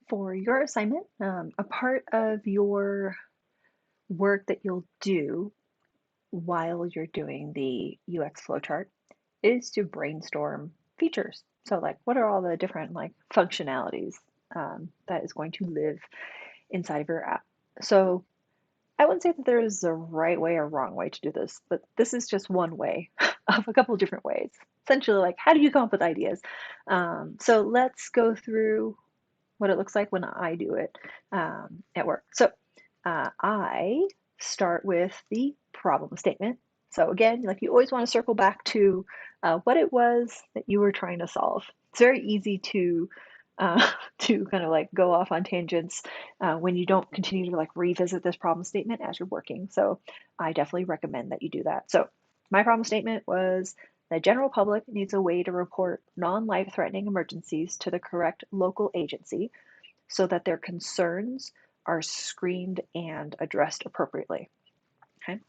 For your assignment, a part of your work that you'll do while you're doing the UX flowchart is to brainstorm features. So, like, what are all the different like functionalities that is going to live inside of your app? So, I wouldn't say that there is a right way or wrong way to do this, but this is just one way of a couple of different ways. Essentially, like, how do you come up with ideas? So, let's go through what it looks like when I do it at work. So I start with the problem statement. So again, like you always want to circle back to what it was that you were trying to solve. It's very easy to to kind of like go off on tangents when you don't continue to like revisit this problem statement as you're working. So I definitely recommend that you do that. So my problem statement was the general public needs a way to report non-life threatening emergencies to the correct local agency so that their concerns are screened and addressed appropriately. Okay,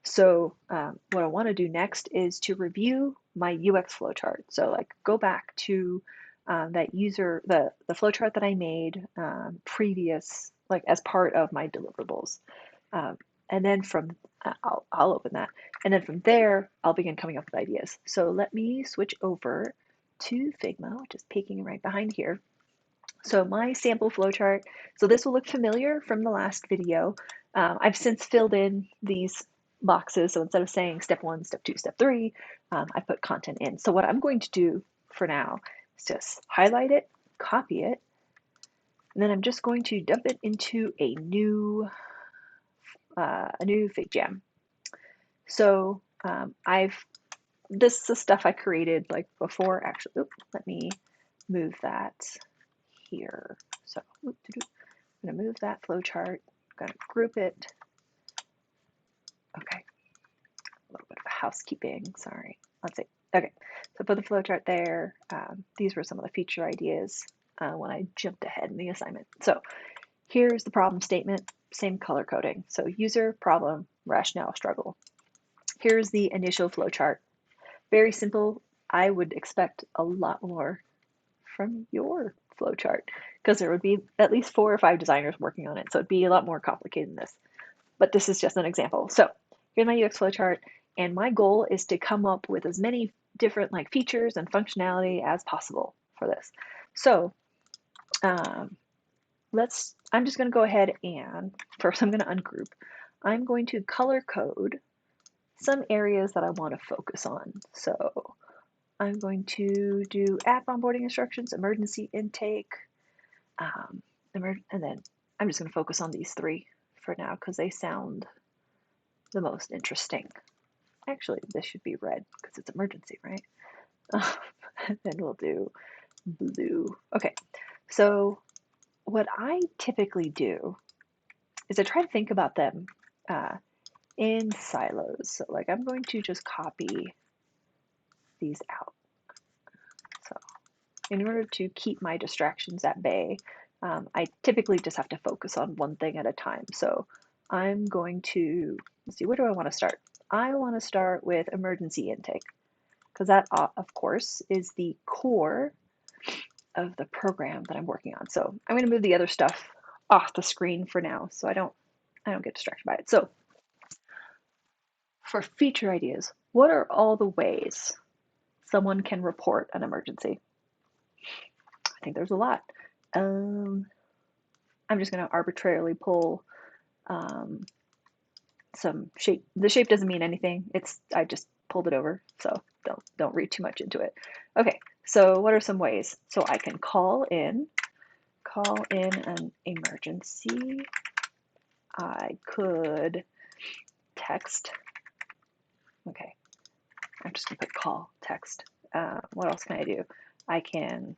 so what I want to do next is to review my UX flowchart. So like go back to that the flowchart that I made previous, like as part of my deliverables. Um, and then I'll open that. And then from there, I'll begin coming up with ideas. So let me switch over to Figma, which is peeking right behind here. So my sample flowchart, so this will look familiar from the last video. I've since filled in these boxes. So instead of saying step 1, step 2, step 3, I put content in. So what I'm going to do for now is just highlight it, copy it, and then I'm just going to dump it into a new FigJam. So this is the stuff I created like before actually. Oops, let me move that here. So I'm going to move that flowchart. I'm going to group it. Okay, a little bit of housekeeping. Sorry. Let's see. Okay, so put the flowchart there. These were some of the feature ideas when I jumped ahead in the assignment. So here's the problem statement, same color coding. So user, problem, rationale, struggle. Here's the initial flowchart. Very simple. I would expect a lot more from your flowchart because there would be at least 4 or 5 designers working on it. So it'd be a lot more complicated than this. But this is just an example. So here's my UX flowchart, and my goal is to come up with as many different like features and functionality as possible for this. So I'm just going to go ahead and first I'm going to ungroup. I'm going to color code some areas that I want to focus on. So I'm going to do app onboarding instructions, emergency intake, and then I'm just going to focus on these 3 for now because they sound the most interesting. Actually, this should be red because it's emergency, right? Then we'll do blue. Okay, so what I typically do is I try to think about them in silos. So like I'm going to just copy these out. So in order to keep my distractions at bay, I typically just have to focus on one thing at a time. So I'm going to, let's see, where do I want to start? I want to start with emergency intake because that, of course, is the core of the program that I'm working on. So I'm going to move the other stuff off the screen for now so I don't get distracted by it. So for feature ideas, what are all the ways someone can report an emergency? I think there's a lot. I'm just going to arbitrarily pull some shape. The shape doesn't mean anything. I just pulled it over, so don't read too much into it. Okay, so what are some ways? So I can call in an emergency. I could text. Okay, I'm just gonna put call text. What else can I do? I can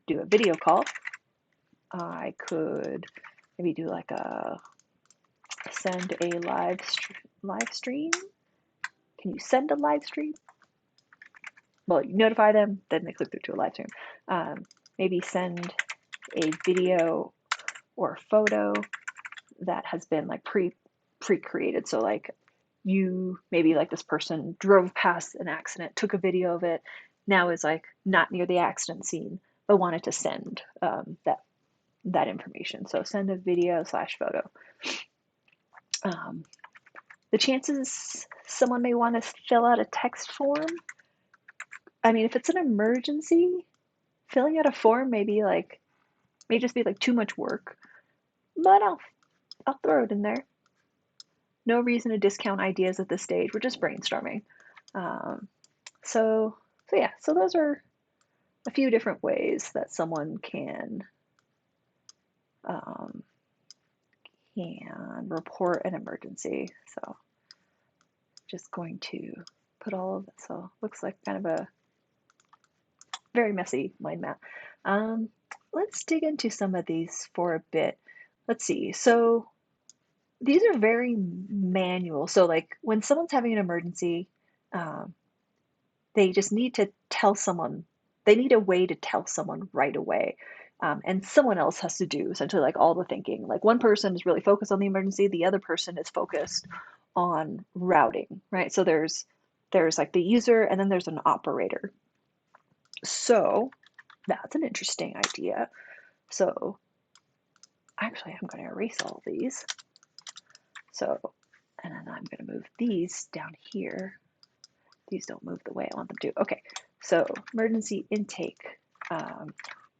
do a video call. I could maybe do like a send a live stream. Can you send a live stream? Well, you notify them, then they click through to a live stream. Maybe send a video or photo that has been like pre-created. So like maybe like this person drove past an accident, took a video of it, now is like not near the accident scene, but wanted to send that that information. So send a video / photo. The chances someone may want to fill out a text form. I mean, if it's an emergency, filling out a form may just be like too much work, but I'll throw it in there. No reason to discount ideas at this stage. We're just brainstorming. So those are a few different ways that someone can report an emergency. So just going to put all of it. So looks like kind of a very messy mind map. Let's dig into some of these for a bit. Let's see. So these are very manual. So like when someone's having an emergency, they just need to tell someone, they need a way to tell someone right away. And someone else has to do essentially like all the thinking. Like one person is really focused on the emergency, the other person is focused on routing, right? So there's like the user and then there's an operator. So that's an interesting idea. So actually I'm going to erase all these. So, and then I'm going to move these down here. These don't move the way I want them to. Okay, so emergency intake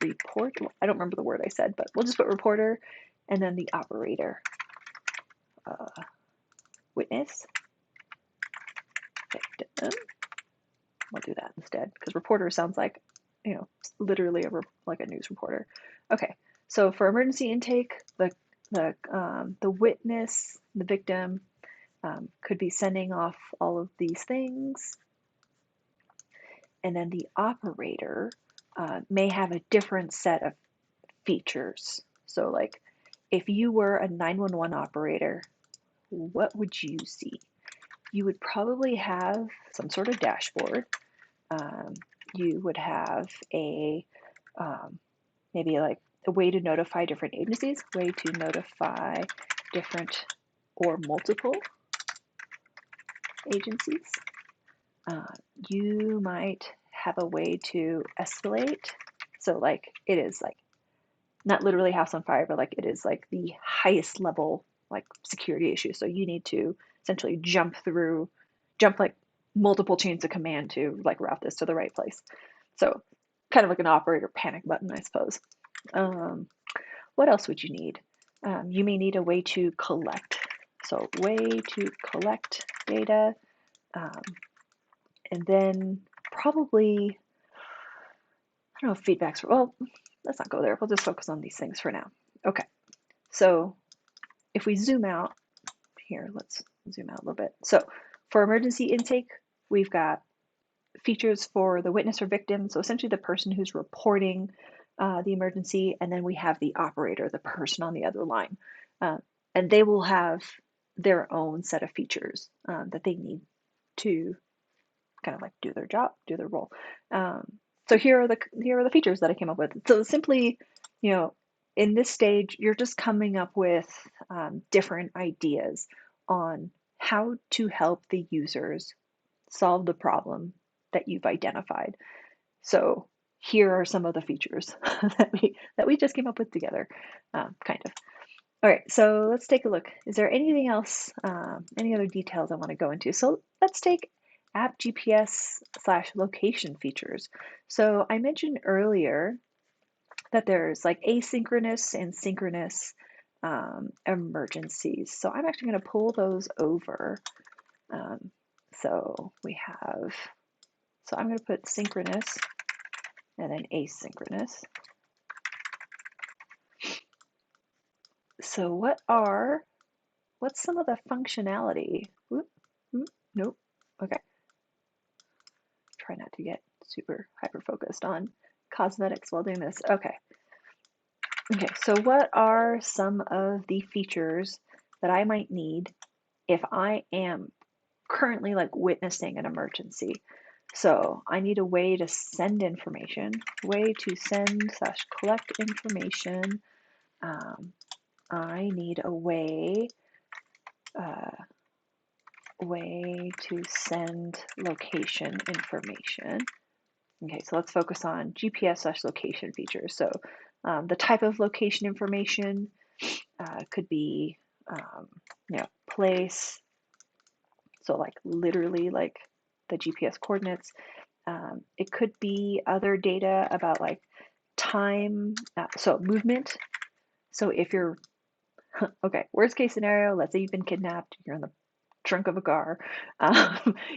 report. I don't remember the word I said, but we'll just put reporter and then the operator. Witness. Victim. We'll do that instead because reporter sounds like, you know, literally like a news reporter. Okay, so for emergency intake, the witness, the victim, could be sending off all of these things. And then the operator may have a different set of features. So like if you were a 911 operator, what would you see? You would probably have some sort of dashboard. You would have a maybe like a way to notify different agencies, way to notify different or multiple agencies. You might have a way to escalate. So like it is like not literally house on fire, but like it is like the highest level like security issue. So you need to essentially jump like multiple chains of command to like route this to the right place. So kind of like an operator panic button, I suppose. What else would you need? You may need a way to collect. So way to collect data. And then probably, I don't know if feedback's, well, let's not go there. We'll just focus on these things for now. Okay, so if we zoom out here, let's zoom out a little bit. So for emergency intake, we've got features for the witness or victim, so essentially the person who's reporting the emergency, and then we have the operator, the person on the other line. And they will have their own set of features that they need to kind of like do their job, do their role. So here are the features that I came up with. So simply, you know, in this stage, you're just coming up with different ideas on how to help the users solve the problem that you've identified. So here are some of the features that we just came up with together, kind of. All right, so let's take a look. Is there anything else, any other details I want to go into? So let's take app GPS / location features. So I mentioned earlier that there's like asynchronous and synchronous emergencies. So I'm actually going to pull those over. So I'm going to put synchronous and then asynchronous. So what's some of the functionality? Nope. Okay. Try not to get super hyper focused on cosmetics while doing this. Okay. Okay, so what are some of the features that I might need if I am currently like witnessing an emergency? So I need a way to send information, way to send / collect information. I need a way to send location information. Okay, so let's focus on GPS / location features. So The type of location information could be, place, so like literally like the GPS coordinates. It could be other data about like time, so movement. So if you're, okay, worst case scenario, let's say you've been kidnapped, you're in the trunk of a car,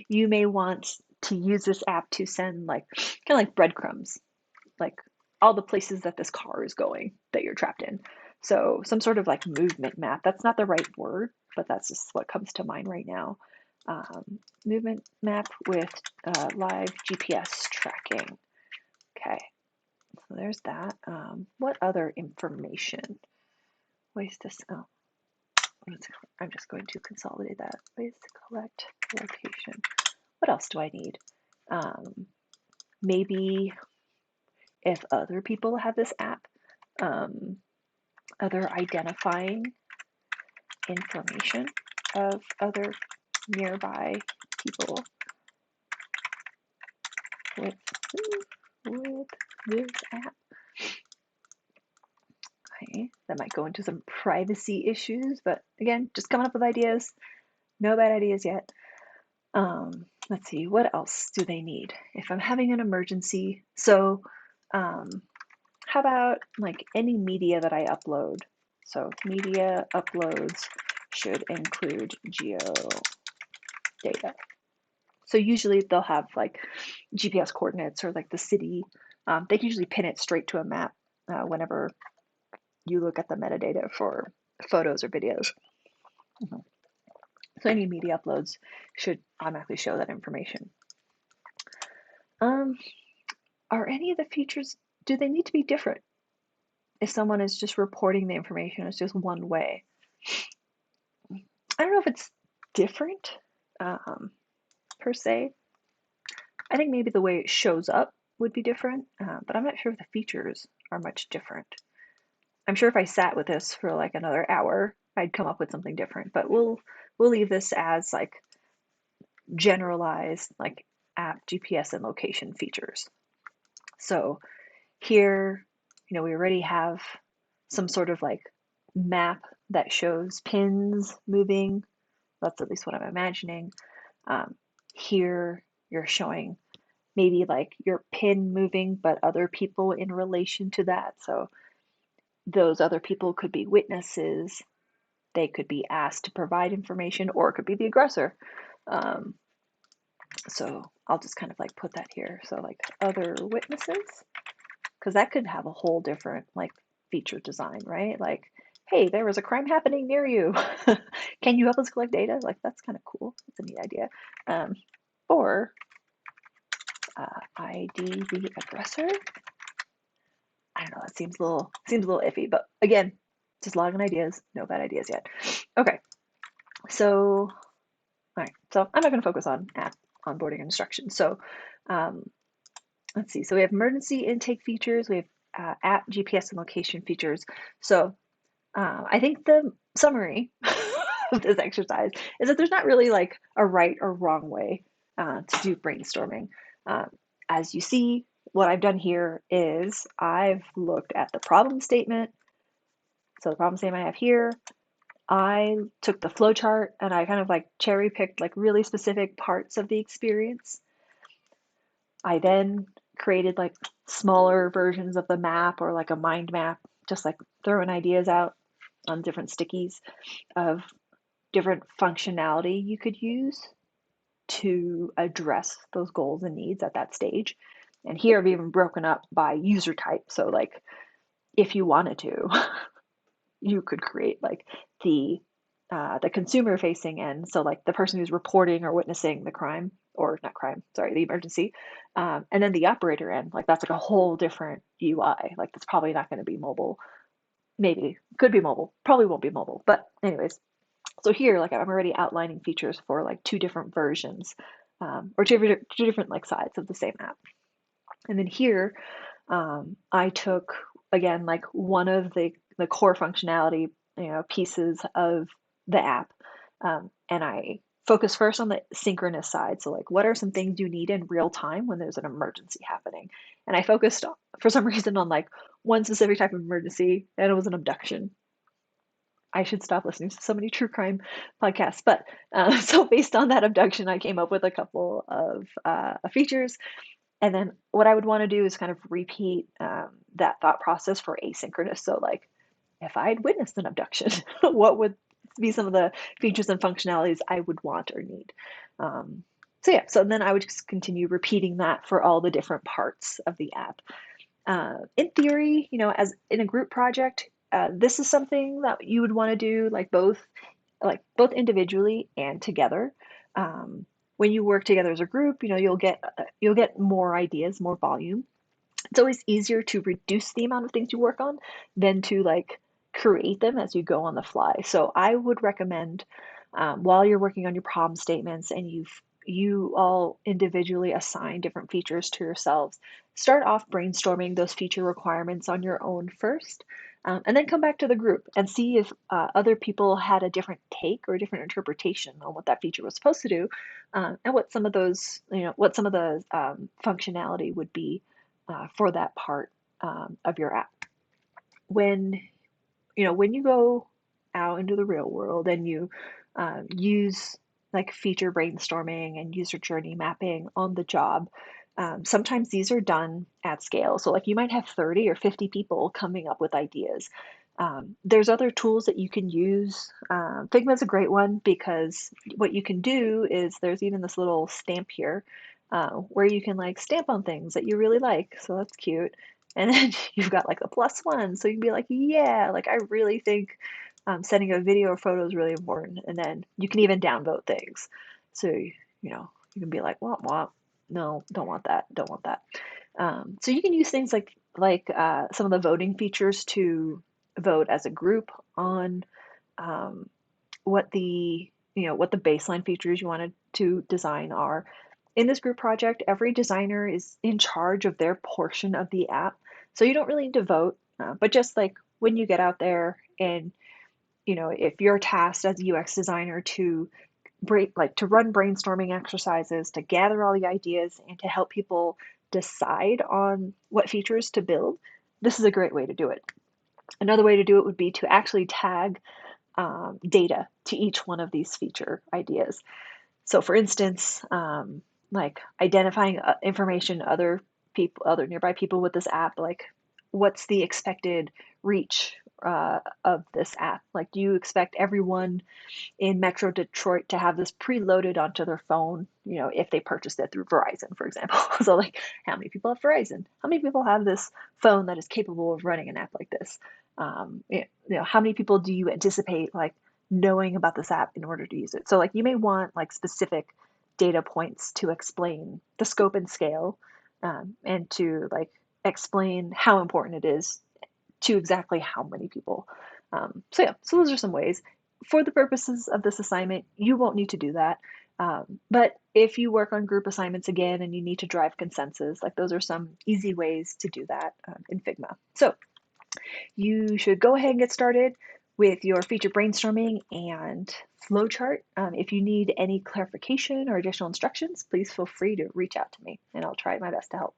you may want to use this app to send like kind of like breadcrumbs, like all the places that this car is going that you're trapped in. So some sort of like movement map. That's not the right word, but that's just what comes to mind right now. Movement map with live GPS tracking. Okay, so there's that. What other information? Ways to, oh, I'm just going to consolidate that. Ways to collect location. What else do I need? Maybe if other people have this app, other identifying information of other nearby people with, with this app. Okay, that might go into some privacy issues, but again, just coming up with ideas. No bad ideas yet. Let's see, what else do they need? If I'm having an emergency, so how about like any media that I upload? So media uploads should include geo data. So usually they'll have like GPS coordinates or like the city. They can usually pin it straight to a map whenever you look at the metadata for photos or videos. Mm-hmm. So any media uploads should automatically show that information. Are any of the features, do they need to be different? If someone is just reporting the information, it's just one way. I don't know if it's different per se. I think maybe the way it shows up would be different, but I'm not sure if the features are much different. I'm sure if I sat with this for like another hour, I'd come up with something different, but we'll leave this as like generalized like app GPS and location features. So here, we already have some sort of like map that shows pins moving. That's at least what I'm imagining. Here you're showing maybe like your pin moving, but other people in relation to that. So those other people could be witnesses. They could be asked to provide information, or it could be the aggressor. So I'll just kind of like put that here. So like other witnesses, because that could have a whole different like feature design, right? Like, hey, there was a crime happening near you. Can you help us collect data? Like, that's kind of cool. That's a neat idea. Or ID the aggressor. I don't know. It seems a little iffy, but again, just logging ideas. No bad ideas yet. Okay, so all right. So I'm not going to focus on app onboarding instructions. So let's see. So we have emergency intake features. We have app GPS and location features. So I think the summary of this exercise is that there's not really like a right or wrong way to do brainstorming. As you see, what I've done here is I've looked at the problem statement. So the problem statement I have here, I took the flowchart and I kind of like cherry picked like really specific parts of the experience. I then created like smaller versions of the map or like a mind map, just like throwing ideas out on different stickies of different functionality you could use to address those goals and needs at that stage. And here I've even broken up by user type. So like if you wanted to, you could create like the consumer facing end. So like the person who's reporting or witnessing the crime, or not crime, sorry, the emergency. And then the operator end, like that's like a whole different UI. Like that's probably not going to be mobile. Maybe could be mobile, probably won't be mobile. But anyways, so here, like I'm already outlining features for like two different versions, or two different like sides of the same app. And then here, I took again like one of the core functionality pieces of the app, and I focus first on the synchronous side. So like, what are some things you need in real time when there's an emergency happening? And I focused for some reason on like one specific type of emergency, and it was an abduction. I should stop listening to so many true crime podcasts. But so based on that abduction, I came up with a couple of features. And then what I would want to do is kind of repeat that thought process for asynchronous. So like if I had witnessed an abduction, what would be some of the features and functionalities I would want or need? Um, so yeah, so then I would just continue repeating that for all the different parts of the app. In theory, as in a group project, this is something that you would want to do like both individually and together. Um, when you work together as a group, you'll get more ideas, more volume. It's always easier to reduce the amount of things you work on than to like create them as you go on the fly. So I would recommend while you're working on your problem statements and you all individually assign different features to yourselves, start off brainstorming those feature requirements on your own first, and then come back to the group and see if other people had a different take or a different interpretation on what that feature was supposed to do, and what some of the functionality would be for that part of your app. When you go out into the real world and you use like feature brainstorming and user journey mapping on the job, sometimes these are done at scale. So like you might have 30 or 50 people coming up with ideas. There's other tools that you can use. Figma is a great one because what you can do is there's even this little stamp here where you can like stamp on things that you really like. So that's cute. And then you've got like a +1. So you can be like, yeah, like I really think sending a video or photo is really important. And then you can even downvote things. So, you can be like, womp, no, don't want that, don't want that. So you can use things like some of the voting features to vote as a group on um, what the baseline features you wanted to design are. In this group project, every designer is in charge of their portion of the app, so you don't really need to vote. But just like when you get out there and if you're tasked as a UX designer to to run brainstorming exercises, to gather all the ideas, and to help people decide on what features to build, this is a great way to do it. Another way to do it would be to actually tag data to each one of these feature ideas. So, for instance, like identifying information other nearby people with this app, like what's the expected reach of this app? Like, do you expect everyone in Metro Detroit to have this preloaded onto their phone, if they purchased it through Verizon, for example? So, like, how many people have Verizon? How many people have this phone that is capable of running an app like this? How many people do you anticipate like knowing about this app in order to use it? So, like, you may want like specific data points to explain the scope and scale, and to like explain how important it is to exactly how many people. So yeah, so those are some ways. For the purposes of this assignment, you won't need to do that. But if you work on group assignments again and you need to drive consensus, like those are some easy ways to do that in Figma. So you should go ahead and get started with your feature brainstorming and flowchart. If you need any clarification or additional instructions, please feel free to reach out to me and I'll try my best to help.